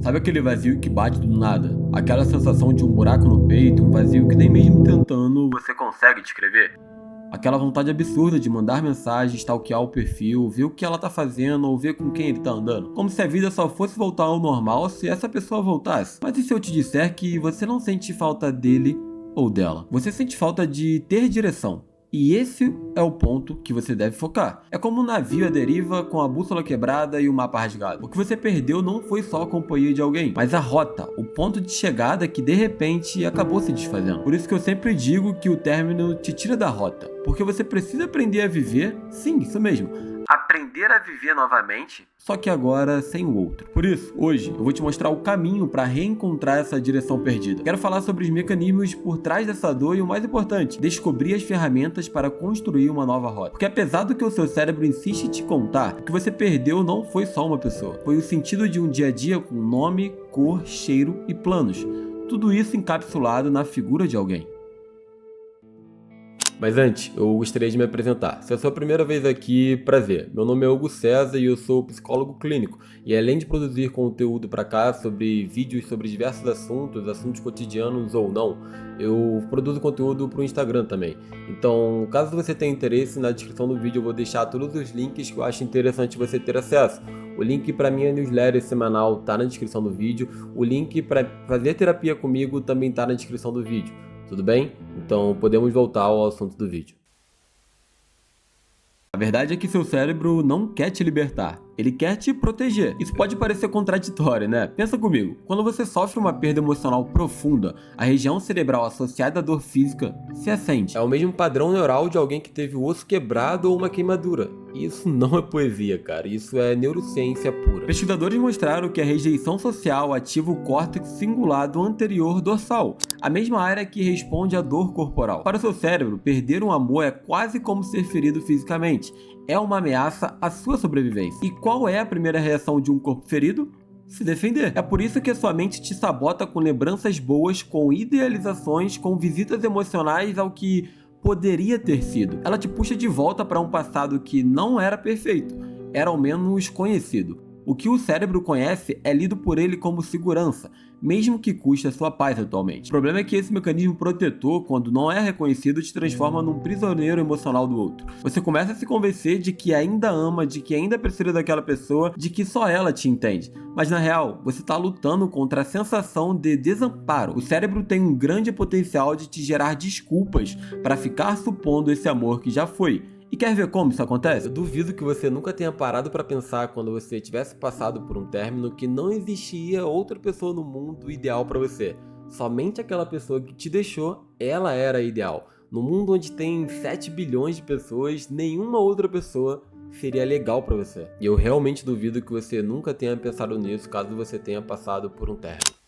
Sabe aquele vazio que bate do nada? Aquela sensação de um buraco no peito, um vazio que nem mesmo tentando você consegue descrever? Aquela vontade absurda de mandar mensagem, stalkear o perfil, ver o que ela tá fazendo ou ver com quem ele tá andando. Como se a vida só fosse voltar ao normal se essa pessoa voltasse. Mas e se eu te disser que você não sente falta dele ou dela? Você sente falta de ter direção. E esse é o ponto que você deve focar. É como um navio à deriva com a bússola quebrada e o mapa rasgado. O que você perdeu não foi só a companhia de alguém, mas a rota, o ponto de chegada que de repente acabou se desfazendo. Por isso que eu sempre digo que o término te tira da rota, porque você precisa aprender a viver, sim, isso mesmo. Aprender a viver novamente, só que agora sem o outro. Por isso, hoje eu vou te mostrar o caminho para reencontrar essa direção perdida. Quero falar sobre os mecanismos por trás dessa dor e o mais importante, descobrir as ferramentas para construir uma nova rota. Porque apesar do que o seu cérebro insiste em te contar, o que você perdeu não foi só uma pessoa, foi o sentido de um dia a dia com nome, cor, cheiro e planos. Tudo isso encapsulado na figura de alguém. Mas antes, eu gostaria de me apresentar. Se é a sua primeira vez aqui, prazer. Meu nome é Hugo César e eu sou psicólogo clínico. E além de produzir conteúdo para cá sobre vídeos sobre diversos assuntos cotidianos ou não, eu produzo conteúdo para o Instagram também. Então, caso você tenha interesse, na descrição do vídeo eu vou deixar todos os links que eu acho interessante você ter acesso. O link para minha newsletter semanal está na descrição do vídeo. O link para fazer terapia comigo também está na descrição do vídeo. Tudo bem? Então podemos voltar ao assunto do vídeo. A verdade é que seu cérebro não quer te libertar, ele quer te proteger. Isso pode parecer contraditório, né? Pensa comigo, quando você sofre uma perda emocional profunda, a região cerebral associada à dor física se acende. É o mesmo padrão neural de alguém que teve o osso quebrado ou uma queimadura. Isso não é poesia, cara, isso é neurociência pura. Pesquisadores mostraram que a rejeição social ativa o córtex cingulado anterior dorsal, a mesma área que responde à dor corporal. Para o seu cérebro, perder um amor é quase como ser ferido fisicamente. É uma ameaça à sua sobrevivência. E qual é a primeira reação de um corpo ferido? Se defender. É por isso que a sua mente te sabota com lembranças boas, com idealizações, com visitas emocionais ao que poderia ter sido. Ela te puxa de volta para um passado que não era perfeito, era ao menos conhecido. O que o cérebro conhece é lido por ele como segurança, mesmo que custe a sua paz atualmente. O problema é que esse mecanismo protetor, quando não é reconhecido, te transforma num prisioneiro emocional do outro. Você começa a se convencer de que ainda ama, de que ainda precisa daquela pessoa, de que só ela te entende. Mas na real, você está lutando contra a sensação de desamparo. O cérebro tem um grande potencial de te gerar desculpas para ficar supondo esse amor que já foi. E quer ver como isso acontece? Eu duvido que você nunca tenha parado para pensar quando você tivesse passado por um término que não existia outra pessoa no mundo ideal para você. Somente aquela pessoa que te deixou, ela era a ideal. No mundo onde tem 7 bilhões de pessoas, nenhuma outra pessoa seria legal para você. E eu realmente duvido que você nunca tenha pensado nisso caso você tenha passado por um término.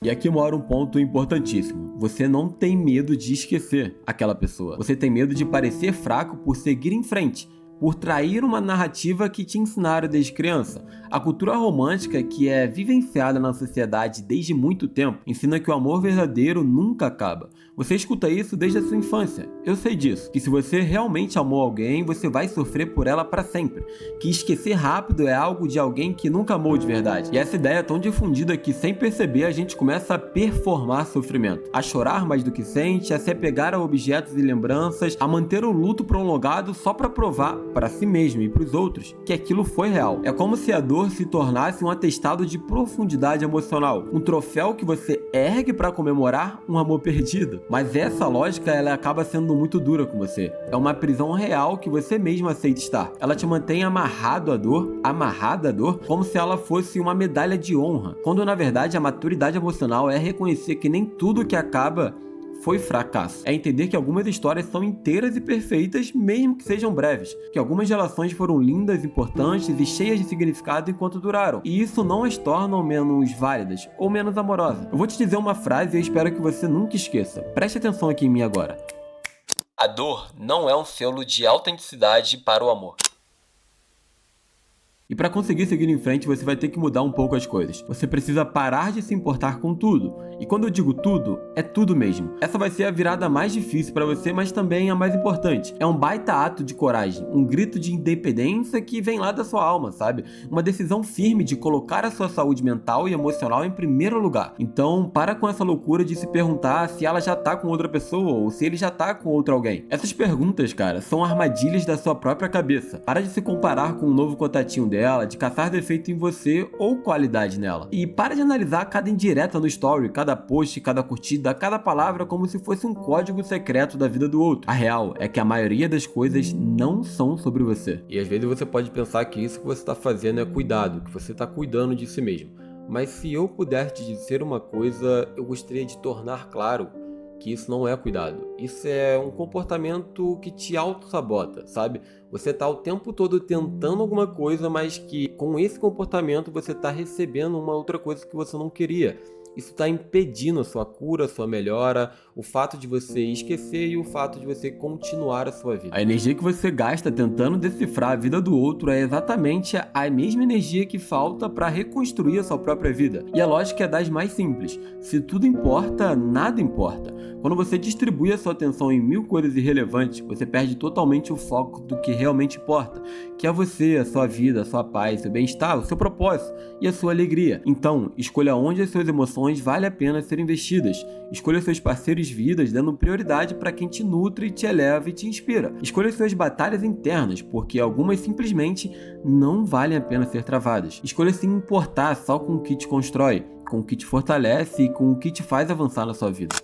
E aqui mora um ponto importantíssimo. Você não tem medo de esquecer aquela pessoa. Você tem medo de parecer fraco por seguir em frente, por trair uma narrativa que te ensinaram desde criança. A cultura romântica, que é vivenciada na sociedade desde muito tempo, ensina que o amor verdadeiro nunca acaba. Você escuta isso desde a sua infância. Eu sei disso. Que se você realmente amou alguém, você vai sofrer por ela para sempre. Que esquecer rápido é algo de alguém que nunca amou de verdade. E essa ideia é tão difundida que, sem perceber, a gente começa a performar sofrimento. A chorar mais do que sente, a se apegar a objetos e lembranças, a manter o luto prolongado só para provar para si mesmo e para os outros que aquilo foi real. É como se a dor se tornasse um atestado de profundidade emocional, um troféu que você ergue para comemorar um amor perdido. Mas essa lógica, ela acaba sendo muito dura com você. É uma prisão real que você mesmo aceita estar. Ela te mantém amarrada à dor, como se ela fosse uma medalha de honra, quando na verdade a maturidade emocional é reconhecer que nem tudo que acaba foi fracasso. É entender que algumas histórias são inteiras e perfeitas, mesmo que sejam breves. Que algumas relações foram lindas, importantes e cheias de significado enquanto duraram. E isso não as tornam menos válidas ou menos amorosas. Eu vou te dizer uma frase e eu espero que você nunca esqueça. Preste atenção aqui em mim agora. A dor não é um selo de autenticidade para o amor. E para conseguir seguir em frente, você vai ter que mudar um pouco as coisas. Você precisa parar de se importar com tudo. E quando eu digo tudo, é tudo mesmo. Essa vai ser a virada mais difícil para você, mas também a mais importante. É um baita ato de coragem, um grito de independência que vem lá da sua alma, sabe? Uma decisão firme de colocar a sua saúde mental e emocional em primeiro lugar. Então, para com essa loucura de se perguntar se ela já tá com outra pessoa ou se ele já tá com outro alguém. Essas perguntas, cara, são armadilhas da sua própria cabeça. Para de se comparar com um novo contatinho dela, de caçar defeito em você ou qualidade nela. E para de analisar cada indireta no story, cada post, cada curtida, cada palavra como se fosse um código secreto da vida do outro. A real é que a maioria das coisas não são sobre você. E às vezes você pode pensar que isso que você está fazendo é cuidado, que você está cuidando de si mesmo. Mas se eu puder te dizer uma coisa, eu gostaria de tornar claro que isso não é cuidado. Isso é um comportamento que te auto-sabota, sabe? Você tá o tempo todo tentando alguma coisa, mas que com esse comportamento você tá recebendo uma outra coisa que você não queria. Isso está impedindo a sua cura, a sua melhora, o fato de você esquecer e o fato de você continuar a sua vida. A energia que você gasta tentando decifrar a vida do outro é exatamente a mesma energia que falta para reconstruir a sua própria vida. E a lógica é das mais simples. Se tudo importa, nada importa. Quando você distribui a sua atenção em 1000 coisas irrelevantes, você perde totalmente o foco do que realmente importa, que é você, a sua vida, a sua paz, seu bem-estar, o seu propósito e a sua alegria. Então, escolha onde as suas emoções vale a pena ser investidas. Escolha seus parceiros de vida dando prioridade para quem te nutre, te eleva e te inspira. Escolha suas batalhas internas, porque algumas simplesmente não valem a pena ser travadas. Escolha se importar só com o que te constrói, com o que te fortalece e com o que te faz avançar na sua vida.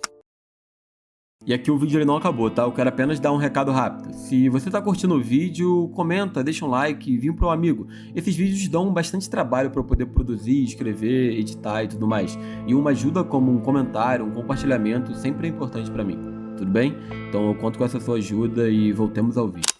E aqui o vídeo ele não acabou, tá? Eu quero apenas dar um recado rápido. Se você tá curtindo o vídeo, comenta, deixa um like e envia para um amigo. Esses vídeos dão bastante trabalho para eu poder produzir, escrever, editar e tudo mais. E uma ajuda como um comentário, um compartilhamento sempre é importante para mim. Tudo bem? Então eu conto com essa sua ajuda e voltemos ao vídeo.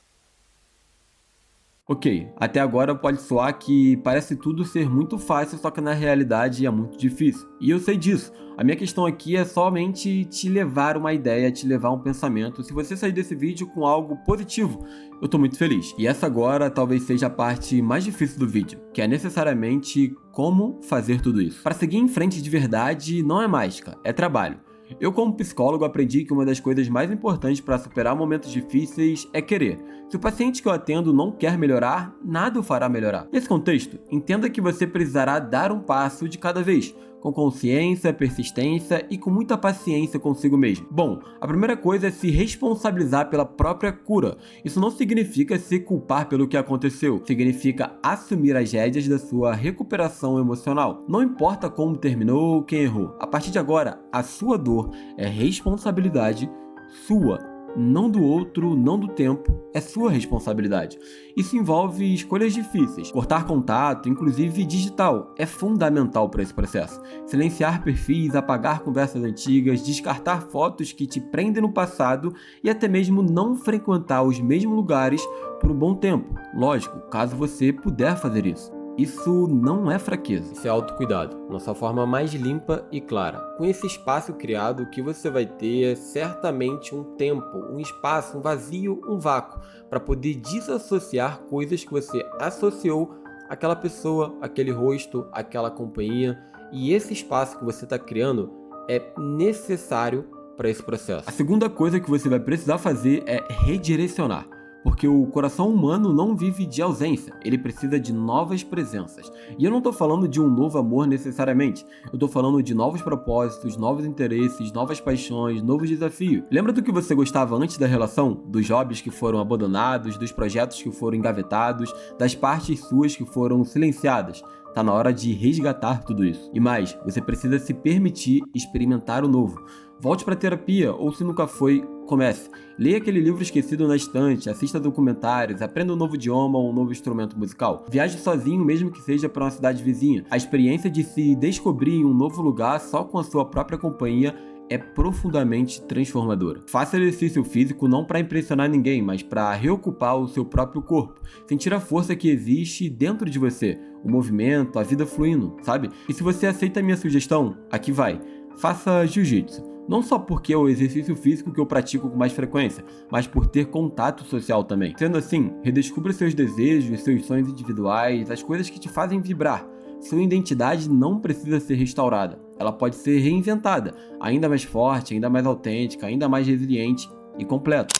Ok, até agora pode soar que parece tudo ser muito fácil, só que na realidade é muito difícil. E eu sei disso. A minha questão aqui é somente te levar uma ideia, te levar um pensamento. Se você sair desse vídeo com algo positivo, eu tô muito feliz. E essa agora talvez seja a parte mais difícil do vídeo, que é necessariamente como fazer tudo isso. Para seguir em frente de verdade não é mágica, é trabalho. Eu, como psicólogo, aprendi que uma das coisas mais importantes para superar momentos difíceis é querer. Se o paciente que eu atendo não quer melhorar, nada o fará melhorar. Nesse contexto, entenda que você precisará dar um passo de cada vez, com consciência, persistência e com muita paciência consigo mesmo. Bom, a primeira coisa é se responsabilizar pela própria cura. Isso não significa se culpar pelo que aconteceu, significa assumir as rédeas da sua recuperação emocional. Não importa como terminou ou quem errou, a partir de agora, a sua dor é responsabilidade sua. Não do outro, não do tempo, é sua responsabilidade. Isso envolve escolhas difíceis. Cortar contato, inclusive digital, é fundamental para esse processo. Silenciar perfis, apagar conversas antigas, descartar fotos que te prendem no passado e até mesmo não frequentar os mesmos lugares por um bom tempo. Lógico, caso você puder fazer isso. Isso não é fraqueza, isso é autocuidado, na sua forma mais limpa e clara. Com esse espaço criado, o que você vai ter é certamente um tempo, um espaço, um vazio, um vácuo, para poder desassociar coisas que você associou àquela pessoa, aquele rosto, aquela companhia. E esse espaço que você está criando é necessário para esse processo. A segunda coisa que você vai precisar fazer é redirecionar. Porque o coração humano não vive de ausência, ele precisa de novas presenças. E eu não estou falando de um novo amor necessariamente, eu estou falando de novos propósitos, novos interesses, novas paixões, novos desafios. Lembra do que você gostava antes da relação? Dos hobbies que foram abandonados, dos projetos que foram engavetados, das partes suas que foram silenciadas? Tá na hora de resgatar tudo isso. E mais, você precisa se permitir experimentar o novo. Volte para a terapia, ou se nunca foi, comece. Leia aquele livro esquecido na estante, assista documentários, aprenda um novo idioma ou um novo instrumento musical. Viaje sozinho, mesmo que seja para uma cidade vizinha. A experiência de se descobrir em um novo lugar só com a sua própria companhia é profundamente transformadora. Faça exercício físico não para impressionar ninguém, mas para reocupar o seu próprio corpo. Sentir a força que existe dentro de você, o movimento, a vida fluindo, sabe? E se você aceita a minha sugestão, aqui vai. Faça jiu-jitsu. Não só porque é o exercício físico que eu pratico com mais frequência, mas por ter contato social também. Sendo assim, redescubra seus desejos, seus sonhos individuais, as coisas que te fazem vibrar. Sua identidade não precisa ser restaurada, ela pode ser reinventada, ainda mais forte, ainda mais autêntica, ainda mais resiliente e completa.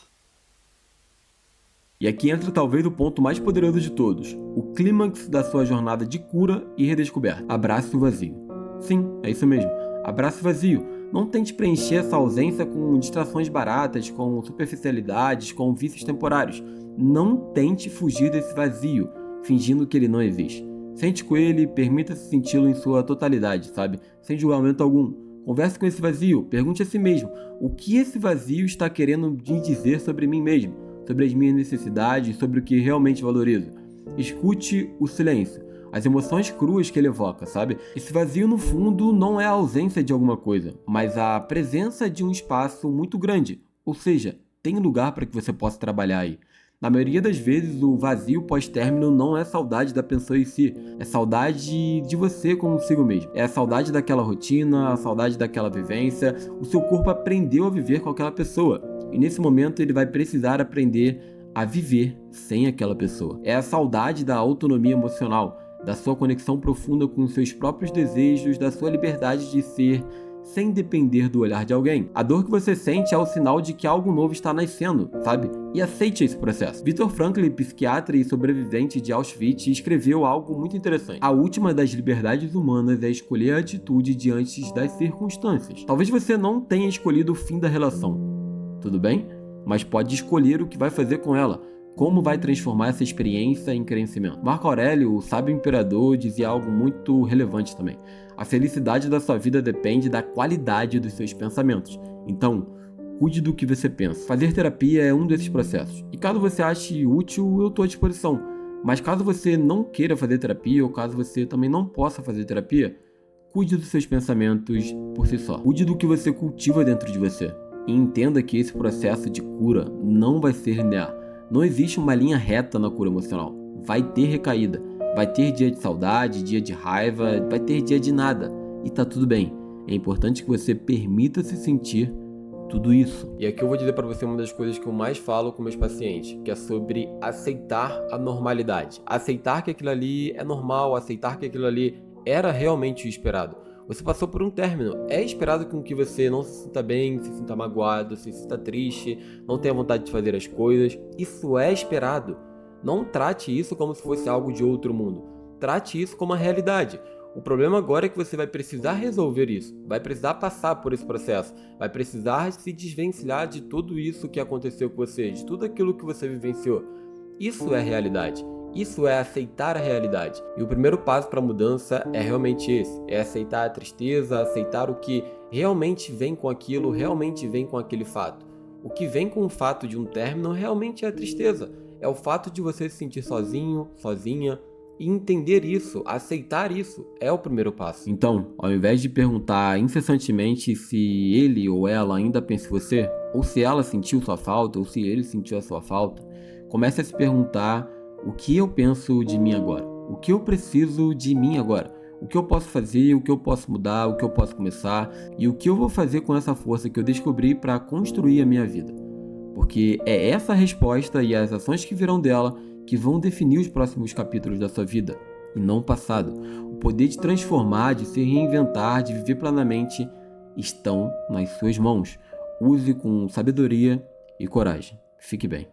E aqui entra talvez o ponto mais poderoso de todos, o clímax da sua jornada de cura e redescoberta. Abrace o vazio. Sim, é isso mesmo. Abrace o vazio. Não tente preencher essa ausência com distrações baratas, com superficialidades, com vícios temporários. Não tente fugir desse vazio, fingindo que ele não existe. Sente com ele, permita-se senti-lo em sua totalidade, sabe? Sem julgamento algum. Converse com esse vazio, pergunte a si mesmo, o que esse vazio está querendo me dizer sobre mim mesmo, sobre as minhas necessidades, sobre o que realmente valorizo. Escute o silêncio, as emoções cruas que ele evoca, sabe? Esse vazio, no fundo, não é a ausência de alguma coisa, mas a presença de um espaço muito grande, ou seja, tem lugar para que você possa trabalhar aí. Na maioria das vezes, o vazio pós-término não é saudade da pessoa em si, é saudade de você consigo mesmo. É a saudade daquela rotina, a saudade daquela vivência. O seu corpo aprendeu a viver com aquela pessoa, e nesse momento ele vai precisar aprender a viver sem aquela pessoa. É a saudade da autonomia emocional, da sua conexão profunda com os seus próprios desejos, da sua liberdade de ser sem depender do olhar de alguém. A dor que você sente é o sinal de que algo novo está nascendo, sabe? E aceite esse processo. Viktor Frankl, psiquiatra e sobrevivente de Auschwitz, escreveu algo muito interessante. A última das liberdades humanas é escolher a atitude diante das circunstâncias. Talvez você não tenha escolhido o fim da relação, tudo bem? Mas pode escolher o que vai fazer com ela. Como vai transformar essa experiência em crescimento? Marco Aurélio, o sábio imperador, dizia algo muito relevante também. A felicidade da sua vida depende da qualidade dos seus pensamentos. Então, cuide do que você pensa. Fazer terapia é um desses processos. E caso você ache útil, eu estou à disposição. Mas caso você não queira fazer terapia, ou caso você também não possa fazer terapia, cuide dos seus pensamentos por si só. Cuide do que você cultiva dentro de você. E entenda que esse processo de cura não vai ser linear. Não existe uma linha reta na cura emocional. Vai ter recaída. Vai ter dia de saudade, dia de raiva, vai ter dia de nada. E tá tudo bem. É importante que você permita-se sentir tudo isso. E aqui eu vou dizer para você uma das coisas que eu mais falo com meus pacientes, que é sobre aceitar a normalidade. Aceitar que aquilo ali é normal, aceitar que aquilo ali era realmente o esperado. Você passou por um término. É esperado que você não se sinta bem, se sinta magoado, se sinta triste, não tenha vontade de fazer as coisas. Isso é esperado. Não trate isso como se fosse algo de outro mundo. Trate isso como a realidade. O problema agora é que você vai precisar resolver isso. Vai precisar passar por esse processo. Vai precisar se desvencilhar de tudo isso que aconteceu com você, de tudo aquilo que você vivenciou. Isso é realidade. Isso é aceitar a realidade. E o primeiro passo para a mudança é realmente esse. É aceitar a tristeza, aceitar o que realmente vem com aquilo, realmente vem com aquele fato. O que vem com o fato de um término realmente é a tristeza. É o fato de você se sentir sozinho, sozinha. E entender isso, aceitar isso, é o primeiro passo. Então, ao invés de perguntar incessantemente se ele ou ela ainda pensa em você, ou se ela sentiu sua falta, ou se ele sentiu a sua falta, comece a se perguntar: o que eu penso de mim agora? O que eu preciso de mim agora? O que eu posso fazer? O que eu posso mudar? O que eu posso começar? E o que eu vou fazer com essa força que eu descobri para construir a minha vida? Porque é essa resposta e as ações que virão dela que vão definir os próximos capítulos da sua vida, e não o passado. O poder de transformar, de se reinventar, de viver plenamente, estão nas suas mãos. Use com sabedoria e coragem. Fique bem.